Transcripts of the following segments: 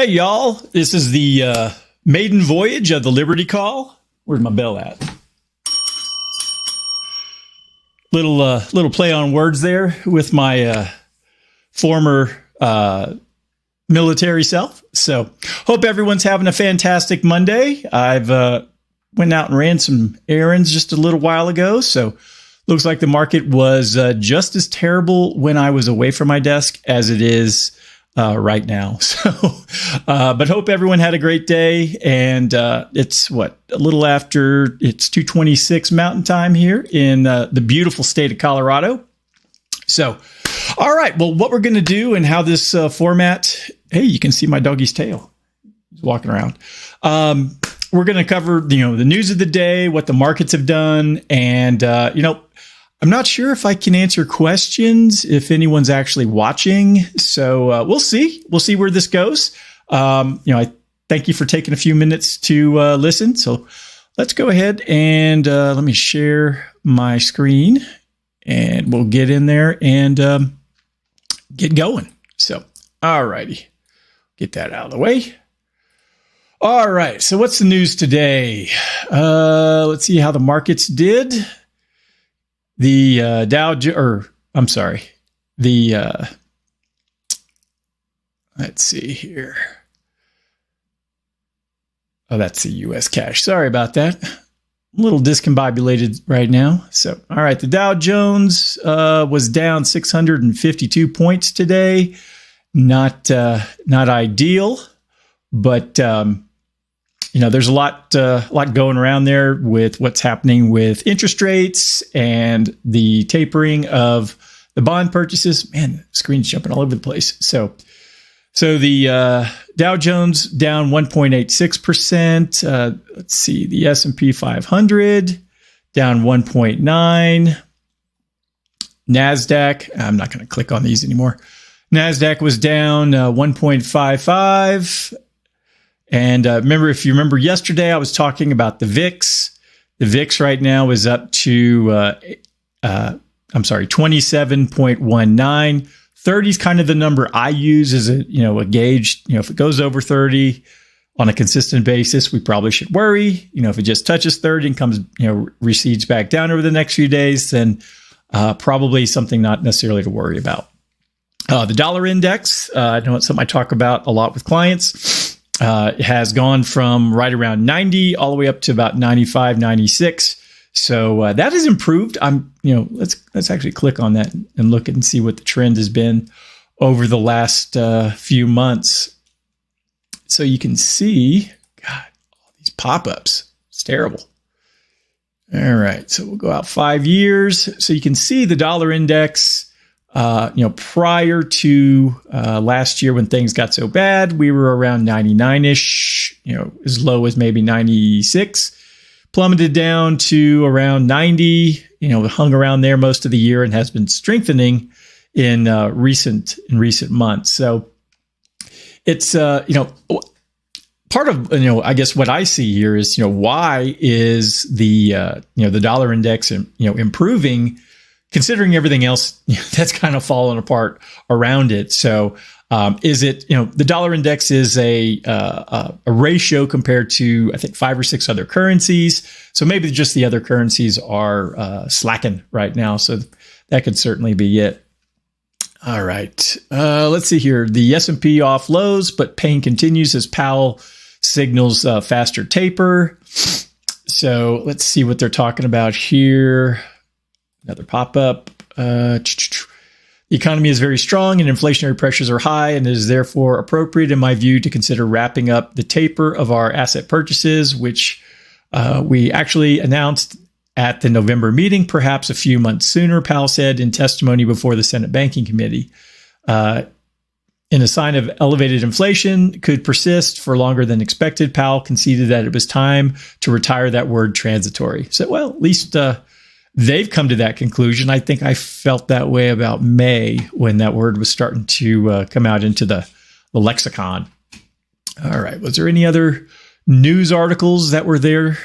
Hey, y'all. This is the maiden voyage of the Liberty Call. Where's my bell at? Little play on words there with my former military self. So hope everyone's having a fantastic Monday. I've went out and ran some errands just a little while ago. So looks like the market was just as terrible when I was away from my desk as it is right now. So, but hope everyone had a great day. And it's a little after, it's 2:26 Mountain Time here in the beautiful state of Colorado. So, all right. Well, what we're going to do and how this format, hey, you can see my doggy's tail. He's walking around. We're going to cover, the news of the day, what the markets have done. And, I'm not sure if I can answer questions if anyone's actually watching. So we'll see. We'll see where this goes. I thank you for taking a few minutes to listen. So let's go ahead and let me share my screen and we'll get in there and get going. So, all righty. Get that out of the way. All right. So what's the news today? Let's see how the markets did. The let's see here. Oh, that's the U.S. cash. Sorry about that. A little discombobulated right now. So, all right. The Dow Jones was down 652 points today. Not ideal, but there's a lot going around there with what's happening with interest rates and the tapering of the bond purchases. Man, the screen's jumping all over the place. So the Dow Jones down 1.86%. Let's see, the S&P 500 down 1.9. NASDAQ, I'm not going to click on these anymore. NASDAQ was down 1.55. And if you remember yesterday, I was talking about the VIX. The VIX right now is up to, 27.19. 30 is kind of the number I use as a gauge. If it goes over 30 on a consistent basis, we probably should worry. If it just touches 30 and comes, recedes back down over the next few days, then probably something not necessarily to worry about. The dollar index, I know it's something I talk about a lot with clients. It has gone from right around 90 all the way up to about 95, 96. So that has improved. Let's actually click on that and look and see what the trend has been over the last few months. So you can see, God, all these pop-ups. It's terrible. All right. So we'll go out 5 years. So you can see the dollar index. Prior to last year when things got so bad, we were around 99-ish, as low as maybe 96, plummeted down to around 90, hung around there most of the year and has been strengthening in recent months. So it's, part of, I guess what I see here is, why is the dollar index, improving, considering everything else that's kind of fallen apart around it. So is it, the dollar index is a ratio compared to, I think, 5 or 6 other currencies. So maybe just the other currencies are slacking right now. So that could certainly be it. All right. Let's see here. The S&P off lows, but pain continues as Powell signals faster taper. So let's see what they're talking about here. Another pop-up. The economy is very strong and inflationary pressures are high, and it is therefore appropriate, in my view, to consider wrapping up the taper of our asset purchases, which we actually announced at the November meeting, perhaps a few months sooner, Powell said in testimony before the Senate Banking Committee. In a sign of elevated inflation could persist for longer than expected, Powell conceded that it was time to retire that word transitory. So, well, at least they've come to that conclusion. I think I felt that way about May when that word was starting to come out into the lexicon. All right. Was there any other news articles that were there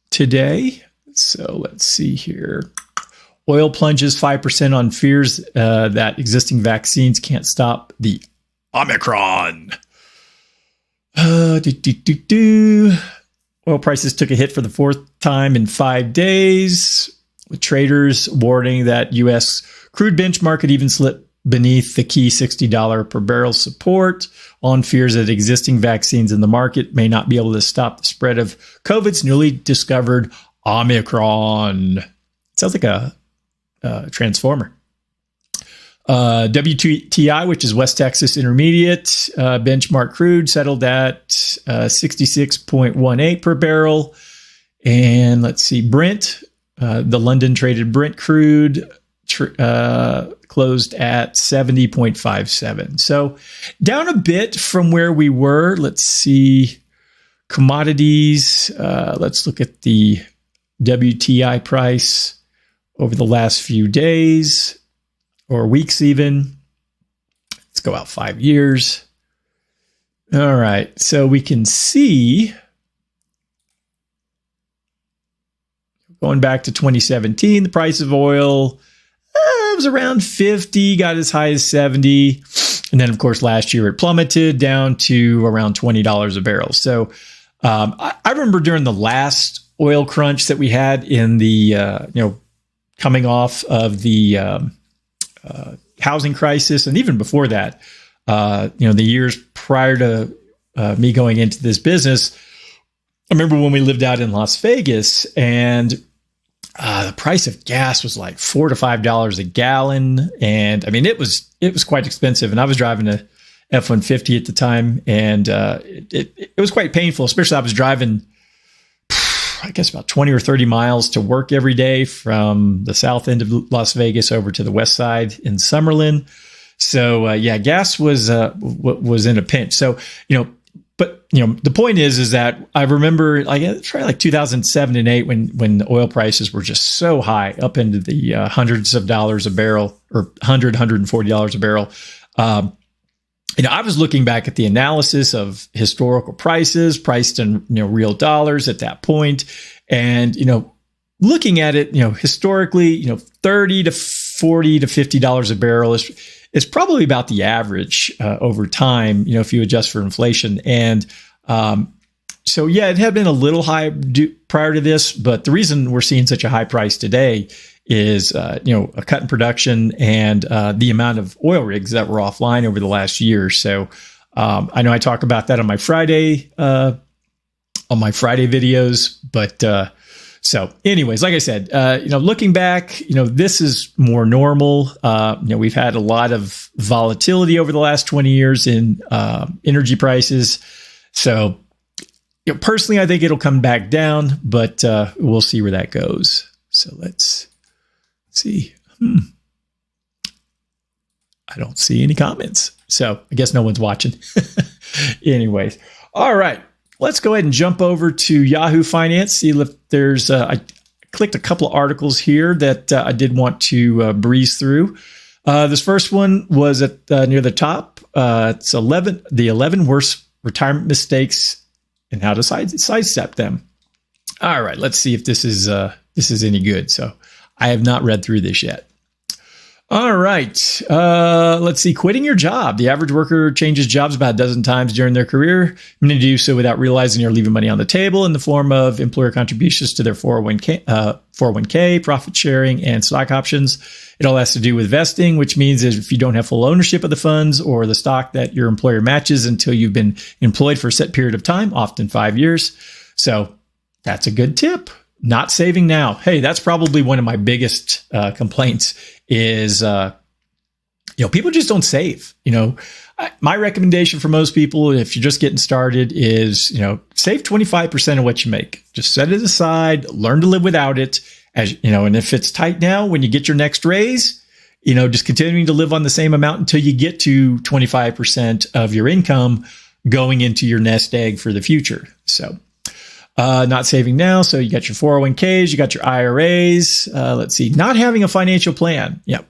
today? So let's see here. Oil plunges 5% on fears that existing vaccines can't stop the Omicron. Oil prices took a hit for the fourth time in 5 days, with traders warning that U.S. crude benchmark could even slip beneath the key $60 per barrel support on fears that existing vaccines in the market may not be able to stop the spread of COVID's newly discovered Omicron. Sounds like a transformer. WTI, which is West Texas Intermediate, benchmark crude settled at 66.18 per barrel. And let's see, Brent, the London traded Brent crude closed at 70.57. So down a bit from where we were. Let's see, commodities. Let's look at the WTI price over the last few days or weeks even. Let's go out 5 years. All right. So we can see going back to 2017, the price of oil it was around 50, got as high as 70. And then, of course, last year it plummeted down to around $20 a barrel. So I remember during the last oil crunch that we had in the, coming off of the housing crisis, and even before that, the years prior to me going into this business, I remember when we lived out in Las Vegas, and the price of gas was like $4 to $5 a gallon, and I mean it was quite expensive. And I was driving a F-150 at the time, and it was quite painful, especially I was driving, I guess, about 20 or 30 miles to work every day from the south end of Las Vegas over to the west side in Summerlin. So gas was in a pinch. So but the point is that I remember it's probably like 2007 and 8 when the oil prices were just so high, up into the hundreds of dollars a barrel, or $140 a barrel. I was looking back at the analysis of historical prices priced in real dollars at that point, and looking at it historically, $30 to $40 to $50 a barrel is probably about the average over time, if you adjust for inflation. And it had been a little high prior to this, but the reason we're seeing such a high price today is, a cut in production and the amount of oil rigs that were offline over the last year. So I know I talk about that on my Friday videos, but so anyways, like I said, looking back, this is more normal. We've had a lot of volatility over the last 20 years in energy prices. So personally, I think it'll come back down, but we'll see where that goes. So let's see. I don't see any comments. So I guess no one's watching. Anyways. All right. Let's go ahead and jump over to Yahoo Finance. See if there's, I clicked a couple of articles here that I did want to breeze through. This first one was at near the top. It's the 11 worst retirement mistakes and how to sidestep them. All right. Let's see if this is any good. So I have not read through this yet. All right. Let's see. Quitting your job. The average worker changes jobs about a dozen times during their career. Many do so without realizing they're leaving money on the table in the form of employer contributions to their 401k, profit sharing, and stock options. It all has to do with vesting, which means that if you don't have full ownership of the funds or the stock that your employer matches until you've been employed for a set period of time, often 5 years. So that's a good tip. Not saving now. Hey, that's probably one of my biggest complaints is, people just don't save. My recommendation for most people, if you're just getting started, is, save 25% of what you make. Just set it aside, learn to live without it. And if it's tight now, when you get your next raise, just continuing to live on the same amount until you get to 25% of your income going into your nest egg for the future. So, not saving now. So you got your 401ks, you got your IRAs. Let's see, not having a financial plan. Yeah.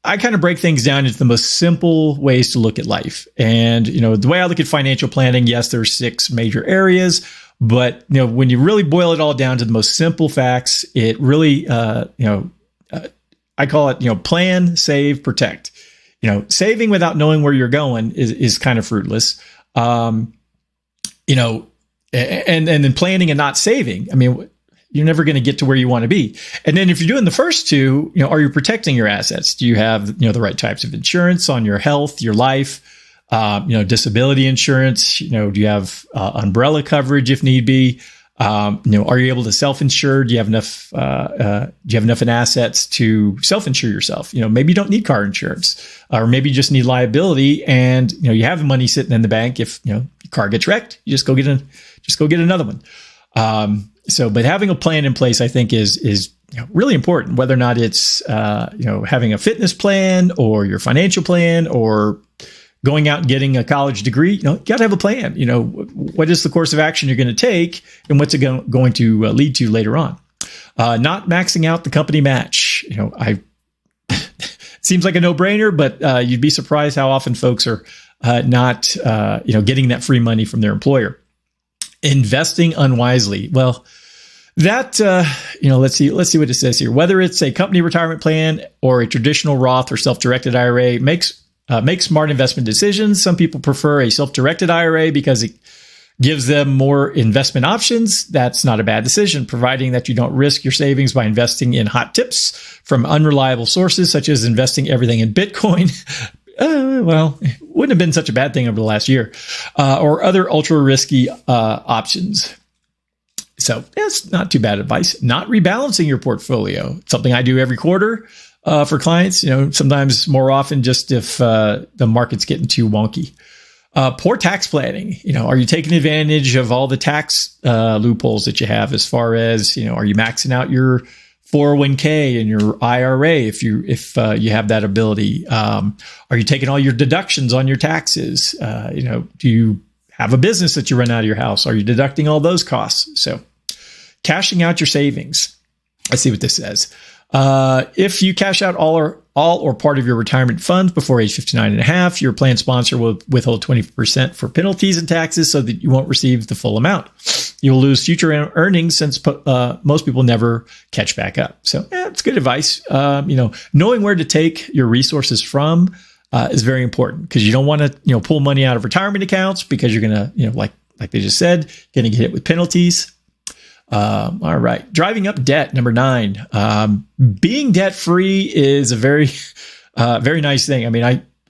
I kind of break things down into the most simple ways to look at life. And, the way I look at financial planning, yes, there's 6 major areas, but, when you really boil it all down to the most simple facts, it really, I call it, plan, save, protect. Saving without knowing where you're going is kind of fruitless. You know, and then planning and not saving. I mean, you're never going to get to where you want to be. And then if you're doing the first two, you know, are you protecting your assets? Do you have, you know, the right types of insurance on your health, your life, you know, disability insurance? You know, do you have umbrella coverage if need be? You know, are you able to self-insure? Do you have enough? Do you have enough in assets to self-insure yourself? You know, maybe you don't need car insurance, or maybe you just need liability, and you know you have the money sitting in the bank. If you know your car gets wrecked, you just go get another one. But having a plan in place, I think, is you know, really important. Whether or not it's you know, having a fitness plan or your financial plan or going out and getting a college degree, you know, you got to have a plan. You know, what is the course of action you're going to take and what's it going to lead to later on? Not maxing out the company match. You know, it seems like a no-brainer, but you'd be surprised how often folks are not, you know, getting that free money from their employer. Investing unwisely. Well, that, you know, let's see what it says here. Whether it's a company retirement plan or a traditional Roth or self-directed IRA, make smart investment decisions. Some people prefer a self-directed IRA because it gives them more investment options. That's not a bad decision, providing that you don't risk your savings by investing in hot tips from unreliable sources, such as investing everything in Bitcoin. Well, it wouldn't have been such a bad thing over the last year, or other ultra risky options. So that's not too bad advice. Not rebalancing your portfolio. Something I do every quarter. For clients, you know, sometimes more often just if the market's getting too wonky. Poor tax planning. You know, are you taking advantage of all the tax loopholes that you have as far as, you know, are you maxing out your 401k and your IRA if you have that ability? Are you taking all your deductions on your taxes? You know, do you have a business that you run out of your house? Are you deducting all those costs? So cashing out your savings. Let's see what this says. If you cash out all or part of your retirement funds before age 59 and a half, your plan sponsor will withhold 20% for penalties and taxes so that you won't receive the full amount. You'll lose future earnings since most people never catch back up. So it's good advice. You know, knowing where to take your resources from is very important because you don't want to, you know, pull money out of retirement accounts because you're going to, you know, like they just said, going to get hit with penalties. All right. Driving up debt. Number 9. Being debt free is a very, very nice thing. I mean,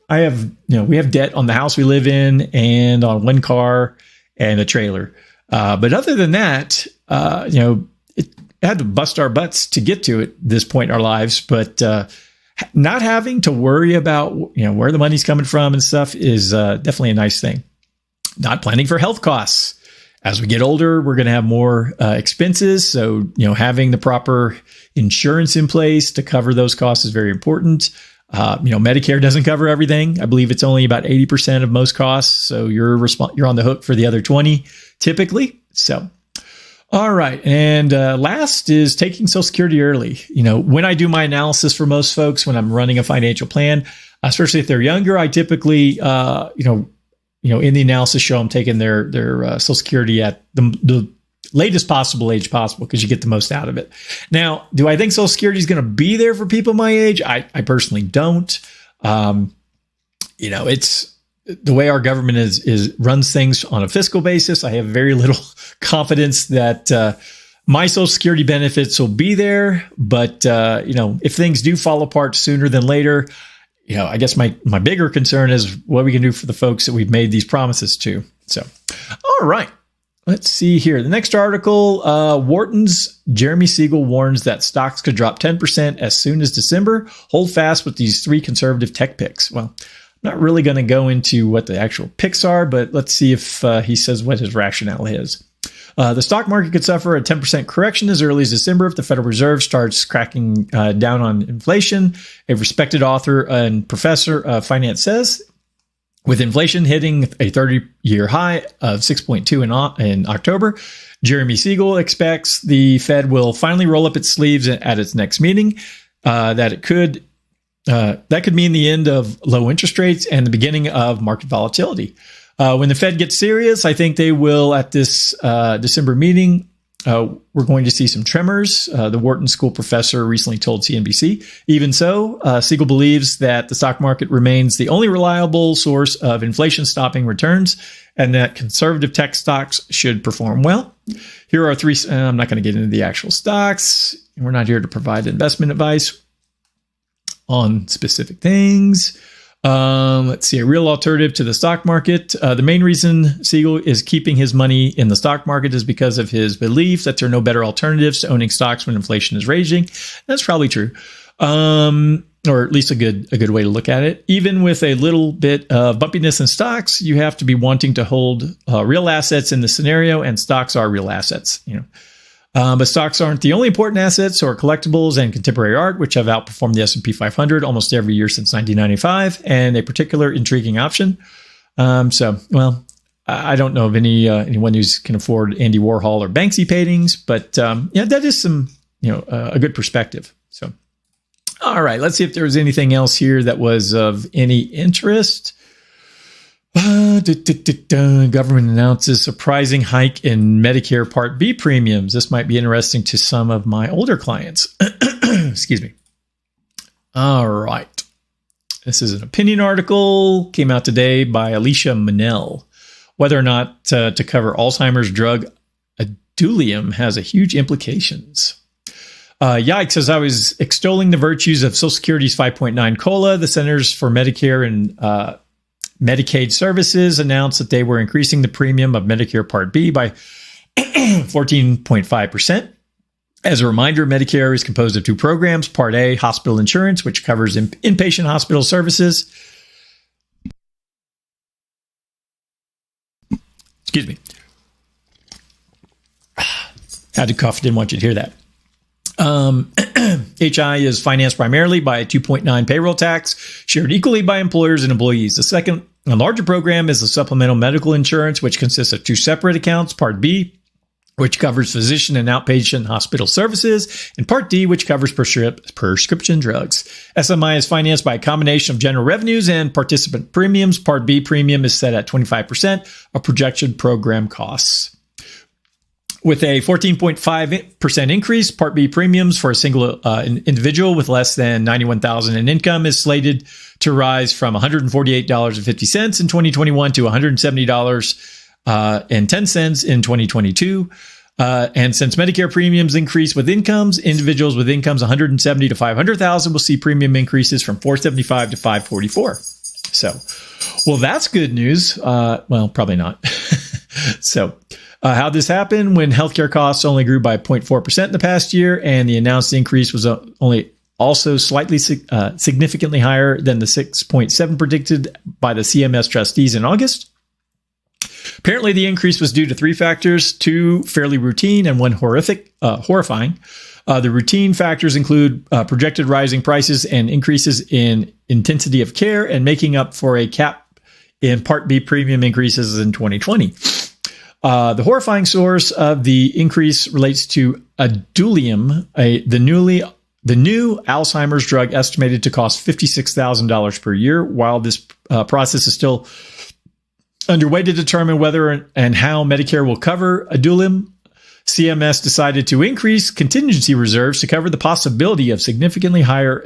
I have, you know, we have debt on the house we live in and on one car and a trailer. But other than that, you know, it had to bust our butts to get to it this point in our lives, but, not having to worry about, you know, where the money's coming from and stuff is, definitely a nice thing. Not planning for health costs. As we get older, we're going to have more expenses. So, you know, having the proper insurance in place to cover those costs is very important. You know, Medicare doesn't cover everything. I believe it's only about 80% of most costs. So you're on the hook for the other 20 typically. So, all right. And last is taking Social Security early. You know, when I do my analysis for most folks, when I'm running a financial plan, especially if they're younger, I typically, you know, in the analysis show them taking their Social Security at the latest possible age possible because you get the most out of it. Now, do I think Social Security is going to be there for people my age? I personally don't. You know, it's the way our government is runs things on a fiscal basis. I have very little confidence that my Social Security benefits will be there. But you know, if things do fall apart sooner than later, you know, I guess my bigger concern is what we can do for the folks that we've made these promises to. So, all right, let's see here. The next article, Wharton's Jeremy Siegel warns that stocks could drop 10% as soon as December. Hold fast with these 3 conservative tech picks. Well, I'm not really going to go into what the actual picks are, but let's see if he says what his rationale is. The stock market could suffer a 10% correction as early as December if the Federal Reserve starts cracking down on inflation. A respected author and professor of finance says, with inflation hitting a 30-year high of 6.2 in October, Jeremy Siegel expects the Fed will finally roll up its sleeves at its next meeting. That could mean the end of low interest rates and the beginning of market volatility. When the Fed gets serious, I think they will, at this December meeting, we're going to see some tremors. The Wharton School professor recently told CNBC. Even so, Siegel believes that the stock market remains the only reliable source of inflation-stopping returns and that conservative tech stocks should perform well. Here are three. I'm not going to get into the actual stocks. We're not here to provide investment advice on specific things. Let's see, a real alternative to the stock market. The main reason Siegel is keeping his money in the stock market is because of his belief that there are no better alternatives to owning stocks when inflation is raging. That's probably true. Or at least a good way to look at it. Even with a little bit of bumpiness in stocks, you have to be wanting to hold real assets in this scenario, and stocks are real assets, but stocks aren't the only important assets, or collectibles and contemporary art, which have outperformed the S&P 500 almost every year since 1995, and a particular intriguing option. I don't know of anyone who can afford Andy Warhol or Banksy paintings, but that is some a good perspective. So, all right, let's see if there was anything else here that was of any interest. Government announces surprising hike in Medicare Part B premiums. This might be interesting to some of my older clients. Excuse me. All right. This is an opinion article, came out today by Alicia Manel. Whether or not to cover Alzheimer's drug Adulium has a huge implications. Yikes, as I was extolling the virtues of Social Security's 5.9 COLA, the Centers for Medicare and Medicaid Services announced that they were increasing the premium of Medicare Part B by 14.5%. As a reminder, Medicare is composed of two programs: Part A, hospital insurance, which covers inpatient hospital services. Excuse me. Had to cough, didn't want you to hear that. HI is financed primarily by a 2.9 payroll tax, shared equally by employers and employees. The second and larger program is the supplemental medical insurance, which consists of two separate accounts: Part B, which covers physician and outpatient hospital services, and Part D, which covers prescription drugs. SMI is financed by a combination of general revenues and participant premiums. Part B premium is set at 25% of projected program costs. With a 14.5% increase, Part B premiums for a single individual with less than $91,000 in income is slated to rise from $148.50 in 2021 to $170.10 in 2022. And since Medicare premiums increase with incomes, individuals with incomes $170,000 to $500,000 will see premium increases from $475 to $544. So, well, that's good news. Well, probably not. So, how'd this happen when healthcare costs only grew by 0.4% in the past year, and the announced increase was also slightly significantly higher than the 6.7 predicted by the CMS trustees in August? Apparently, the increase was due to three factors: two fairly routine and one horrifying. The routine factors include projected rising prices and increases in intensity of care, and making up for a cap in Part B premium increases in 2020. The horrifying source of the increase relates to Adulium, the new Alzheimer's drug estimated to cost $56,000 per year. While this process is still underway to determine whether and how Medicare will cover Adulium, CMS decided to increase contingency reserves to cover the possibility of significantly higher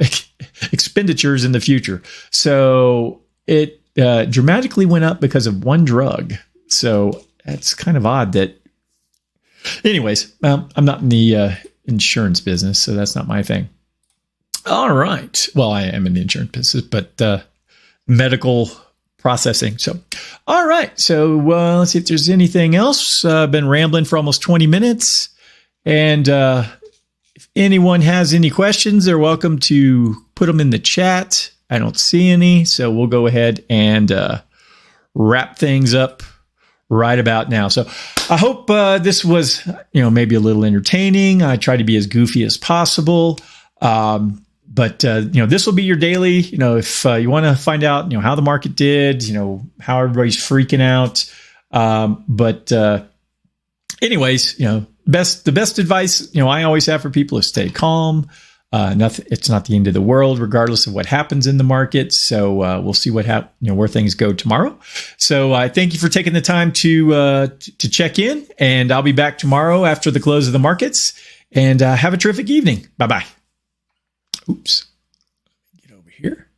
expenditures in the future. So it dramatically went up because of one drug. So it's kind of odd that. Anyways, I'm not in the insurance business, so that's not my thing. All right. Well, I am in the insurance business, but medical processing. So, all right. So let's see if there's anything else. I've been rambling for almost 20 minutes. And if anyone has any questions, they're welcome to put them in the chat. I don't see any. So we'll go ahead and wrap things up right about now. So I hope this was, maybe a little entertaining. I try to be as goofy as possible. But this will be your daily, if you want to find out, how the market did, how everybody's freaking out. Anyways, the best advice, I always have for people is stay calm, Nothing. It's not the end of the world, regardless of what happens in the market. So we'll see where things go tomorrow. So I thank you for taking the time to check in, and I'll be back tomorrow after the close of the markets. And have a terrific evening. Bye bye. Oops. Get over here.